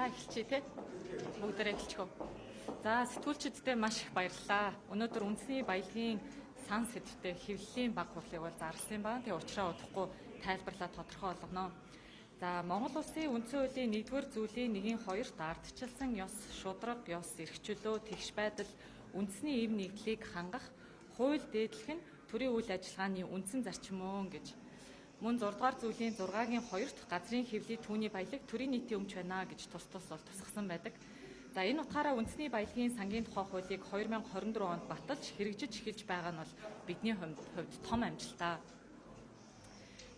За эхэлчихье те. Бүгдээрээ эхэлчихв. За сэтгүүлчидтэй маш их баярлалаа. Өнөөдөр үндэсний баялагын сан сэдвтэй хэвлэлийн баг хурлыг бол зарласан байна. Тэгээ учраа удахгүй тайлбарлаад тодорхой болгоно. За Монгол Улсын үндсэн хуулийн 1-р зүйлийн 1-2-т ардчилсан ёс, шударга ёс, эрхчлөө, тэгш байдал, үндэсний эв нэгдлийг хангах, хууль дээдлэх нь төрийн үйл ажиллагааны үндсэн зарчим мөн гэж. Мөн 6-р зүйлийн 6-гийн 2-т газрын хэвлэл түүний баялаг төрийн нийтийн өмч байна гэж тус бол тусгасан байдаг. За энэ утгаараа үндэсний баялагын сангийн тухай хуулийг 2024 онд баталж хэрэгжиж эхэлж байгаа нь бол бидний хувьд том амжилтаа.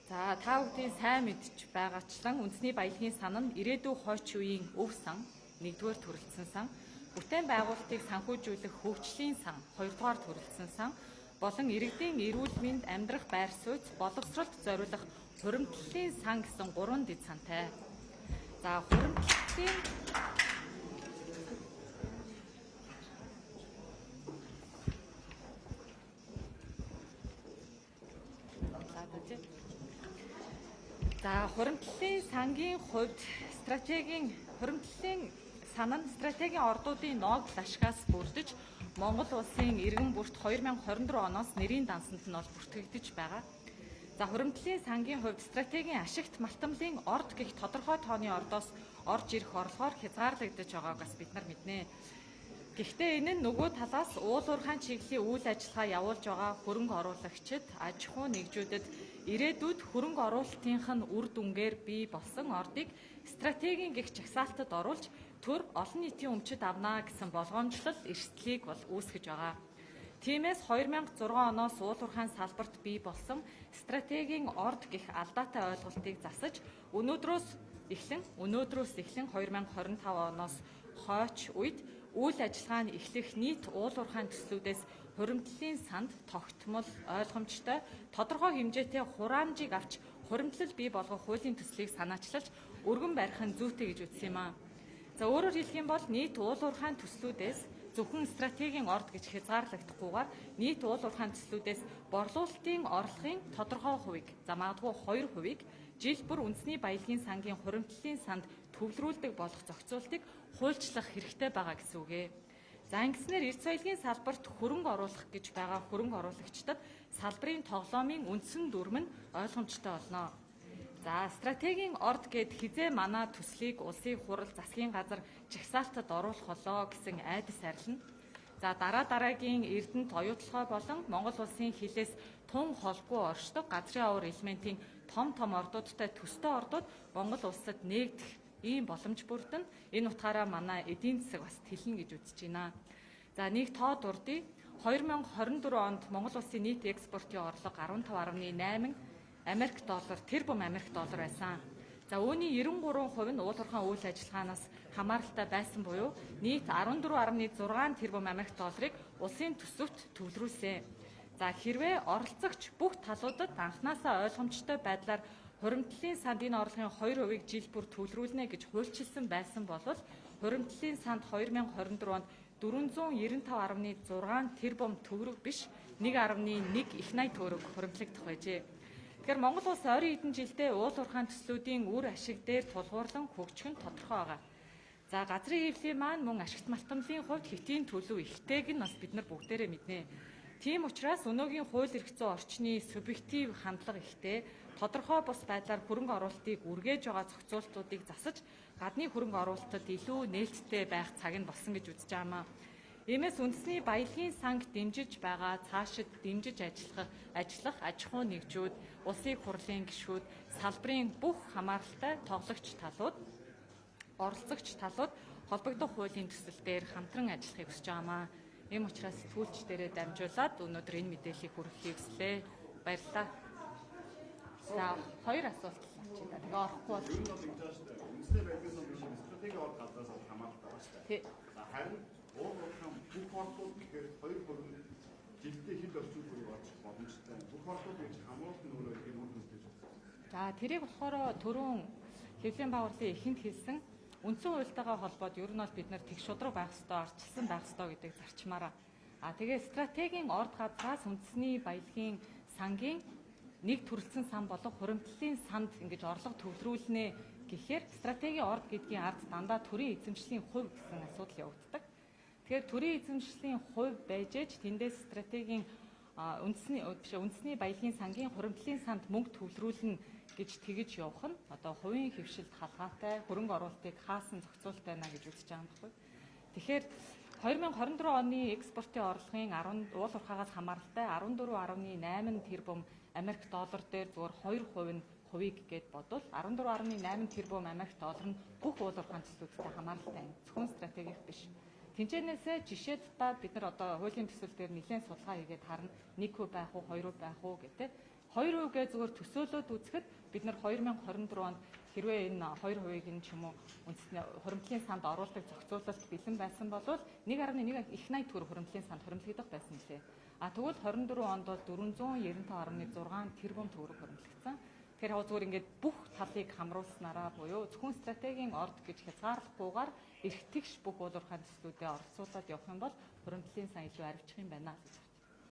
За та бүхэн сайн мэдж байгаачлан үндэсний баялагын сан нь ирээдүйн хойч үеийн өв сан, 1-р төрөлцсөн сан, бүтээн байгуулалтыг санхүүжүүлэх хөгжлийн сан, 2-р төрөлцсөн сан болон иргэдийн эрүүл мэнд, амьдрах байр суурь, боловсролд зориулах хуримтлалын сан гэсэн 3 дэд сантай. За хуримтлалын хуримтлалын сангийн хувьд хуримтлалын сан нь стратегийн ордуудын ноогдол ашигаас бүрдэж Монгол улсын иргэн бүрт 2024 оноос нэрийн дансанд нь бол бүртгэгдэж байгаа. За хуримтлалын сангийн хувьд стратегийн ашигт малтамлын орд гэх тодорхой тооны ордоос орж ирэх орлогоор хязгаарлагдаж байгааг бас бид нар мэднэ. Гэхдээ энэ нь нөгөө талаас уул уурхайн чиглэлийн үйл ажиллагаа явуулж байгаа хөрөнгө оруулагчид, аж ахуй нэгжүүдэд ирээдүйд хөрөнгө оруулалтынх нь үр дүнгээр бий болсон ордыг стратегийн гих жагсаалтад оруулж төр олон нийтийн өмчөд авнаа гэсэн болгоомжлол эрсдлийг бол үүсгэж байгаа. Тиймээс 2006 оноос уул уурхайн салбарт бий болсон стратегийн орд гих алдаатай ойлголтыг засаж өнөөдрөөс эхлэн 2025 оноос хойч үед үйл ажиллагаа нь эхлэх нийт уул уурхайн төслүүдээс хуримтлалын санд тогтмол, ойлгомжтой, тодорхой хэмжээтэй хураамжийг авч хуримтлал бий болгох хуулийн төслийг санаачлалж өргөн барих нь зүйтэй гэж үзсэн юм аа. За өөрөөр хэлэх юм бол нийт уул уурхайн төслүүдээс зөвхөн стратегийн орд гэж хязгаарлагдахгүйгээр нийт уул уурхайн төслүүдээс борлуулалтын орлогын тодорхой хувийг, за магадгүй 2%-ийг жил бүр үндэсний баялагын сангийн хуримтлалын санд төвлөрүүлдэг болох зохицуултыг хуульчлах хэрэгтэй байгаа гэсэн үг ээ. За ингэснээр эрдэс баялагын салбарт хөрөнгө оруулах гэж байгаа хөрөнгө оруулагчдад салбарын тоглоомын үндсэн дүрм нь ойлгомжтой болно. За стратегийн орд гэд хизээ манай төслийг улсын хурал засгийн газар жагсаалтад оруулах болоо гэсэн айдас арилна. За дараагийн Эрдэнэт оюутлогоо болон Монгол улсын хилээс тун холгүй оршдог газрын авар элементийн том ордуудтай төстэй ордууд Монгол улсад нээгдэх ийм боломж бүрдэн энэ утгаараа манай эдийн засаг бас тэлнэ гэж үзэж байна. За нэг тоо дурдъя. 2024 онд Монгол улсын нийт экспортын орлого 15.8 Америк доллар, тэрбум Америк доллар байсан. За үүний 93% нь уул уурхайн үйл ажиллагаанаас хамааралтай байсан буюу нийт 14.6 тэрбум Америк долларыг улсын төсөвт төвлөрүүлсэн. За хэрвээ оролцогч бүх талуудад анхнаасаа ойлгомжтой байдлаар хуримтлалын санд энэ орлогын 2%-ийг жил бүр төвлөрүүлнэ гэж хуульчилсан байсан бол хуримтлалын санд 2024 онд 495.6 тэрбум төгрөг биш 1.1 их 80 төгрөг хуримтлагдах байжээ. Тэгэхээр Монгол улс ойрын хэдэн жилдээ уул уурхайн төслүүдийн үр ашиг дээр тулгуурлан хөгжих нь тодорхой байгаа. За газрын хэвлэлийн маань мөн ашигт малтамлын хувьд хэтийн төлөв ихтэйг нь бас бид нар бүгдээрээ мэднэ. Тийм учраас өнөөгийн хууль эрх зүйн орчны субъектив хандлага ихтэй, тодорхой бус байдлаар хөрөнгө оруулалтыг үргээж байгаа зохицуултуудыг засаж гадны хөрөнгө оруулалтад илүү нээлттэй байх цаг нь болсон гэж үзэж байгаамаа. Иймээс үндэсний баялагын санг дэмжиж байгаа цаашид дэмжиж ажиллах аж ахуй нэгжүүд, улсын хурлын гишүүд, салбарын бүх хамааралтай тоглогч талууд, оролцогч талууд холбогдох хуулийн төсөл дээр хамтран ажиллахыг хүсэж байгаамаа. Ийм учраас сэтгүүлчдээрээ дамжуулаад өнөөдөр энэ мэдээллийг хүргэхийг хүслээ. Баярлалаа. За хоёр асуулт авчида. Тэгээ орохгүй бол үндэсний баялагын сан биш стратегийн орд гадраас хамааралтай байна шүү дээ. За харин уул уурхайн бүх ордууд гэхээр 2% жилдээ хэд орчим бүрийг очих боломжтой. Бүх ордууд гэж хамруулах нь өөрөө юм уу гэж байна. За тэрийг болохоор түрүүн хэвлэлийн байгууллагын эхэнд хэлсэн үндсэн хуультайгаа холбоод ер нь бол бид нар тэг шудраг байх ёстой, арчилсан байх ёстой гэдэг зарчмаараа. Тэгээ стратегийн орд газраас үндэсний баялагын сангийн нэг төрөлцсөн сан болон хуримтлалын санд ингэж орлого төвлөрүүлнэ гэхээр стратегийн орд гэдгийн ард дандаа төрийн эзэмшлийн хувь гэсэн асуудал явагддаг. Тэгэхээр төрийн эзэмшлийн хувь байж ээж тэндээс стратегийн үндэсний баялагын сангийн хуримтлалын санд мөнгө төвлөрүүлнэ гэж тэгж явах нь одоо хувийн хөвшилд халгаатай хөрөнгө оруулалтыг хаасан зохицуулалт байна гэж үзэж байгаа юм баггүй. Тэгэхээр 2024 оны экспортын орлогын уул уурхаагаас хамааралтай 14.8 тэрбум Америк доллар дээр зүгээр 2% нь хувийг гээд бодвол 14.8 тэрбум Америк доллар нь бүх уул уурхаан төслүүдтэй хамааралтай юм. Зөвхөн стратегик биш. Тэнцэнээсээ жишээд та бид нар одоо хуулийн төсөл дээр нэлээд судалгаа хийгээд харна 1% байх уу 2% байх уу гэдэг. 2% гээ зүгээр төсөөлөд үзэхэд бид нар 2024 онд хэрвээ энэ 2%-ийг нь ч юм уу үндэсний хуримтлалын санд оруулдаг зохицуулалт бэлэн байсан бол 1.1 их 80 төгрөг хуримтлалын санд хуримтлагдах байсан лээ. Тэгвэл 24 онд бол 495.6 тэрбум төгрөг хуримтлагдсан. Тэгэхээр зүгээр ингээд бүх талыг хамруулснараа буюу зөвхөн стратегийн орд гэж хязгаарлахгүйгээр эрх тэгш бүх уул уурхайн төслүүдэд оролцуулаад явах юм бол хуримтлалын сан илүү арвчих юм байна гэж